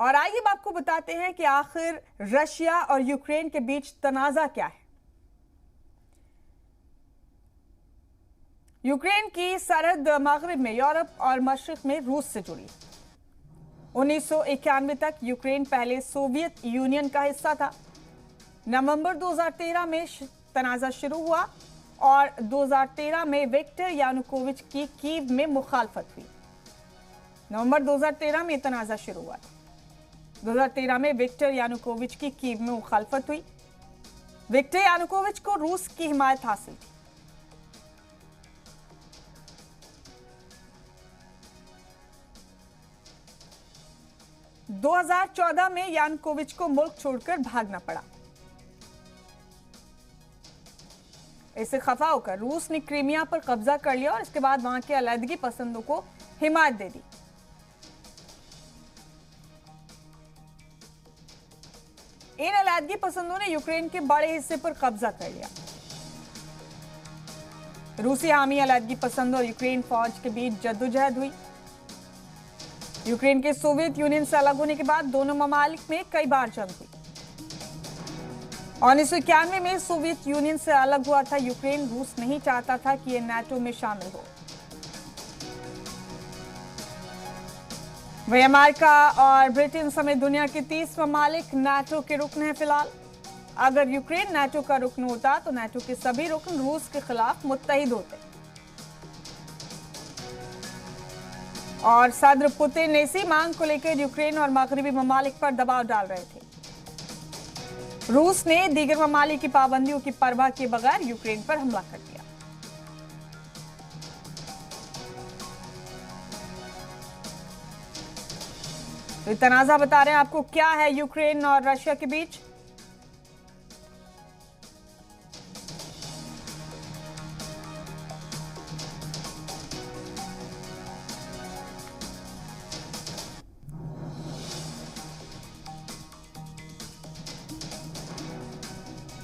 और आइए अब आपको बताते हैं कि आखिर रशिया और यूक्रेन के बीच तनाजा क्या है। यूक्रेन की सरहद मगरिब में यूरोप और मशरिक में रूस से जुड़ी। 1991 तक यूक्रेन पहले सोवियत यूनियन का हिस्सा था। नवंबर 2013 में तनाजा शुरू हुआ और 2013 में विक्टर यानुकोविच की कीव में मुखालफत हुई। नवंबर 2013 में तनाजा शुरू हुआ था। 2013 में विक्टर यानुकोविच की कीव में मुखालफत हुई। विक्टर यानुकोविच को रूस की हिमायत हासिल थी। - 2014 में यानुकोविच को मुल्क छोड़कर भागना पड़ा। इससे खफा होकर रूस ने क्रीमिया पर कब्जा कर लिया और इसके बाद वहां के अलैदगी पसंदों को हिमायत दे दी। इन अलैदगी पसंदों ने यूक्रेन के बड़े हिस्से पर कब्जा कर लिया। रूसी हामी अलैदगी पसंद और यूक्रेन फौज के बीच जद्दोजहद हुई। यूक्रेन के सोवियत यूनियन से अलग होने के बाद दोनों ममालिक में कई बार जंग हुई। 1991 में सोवियत यूनियन से अलग हुआ था यूक्रेन। रूस नहीं चाहता था कि यह नाटो में शामिल हो। वही अमेरिका और ब्रिटेन समेत दुनिया के 30 ममालिक नाटो के रुकन हैं फिलहाल। अगर यूक्रेन नाटो का रुकन होता तो नाटो के सभी रुकन रूस के खिलाफ मुत्तहिद होते और सदर पुतिन इसी मांग को लेकर यूक्रेन और मगरबी ममालिक पर दबाव डाल रहे थे। रूस ने दीगर ममालिक की पाबंदियों की परवाह किए बगैर यूक्रेन पर हमला कर दिया। तो तनाजा बता रहे हैं आपको क्या है यूक्रेन और रशिया के बीच।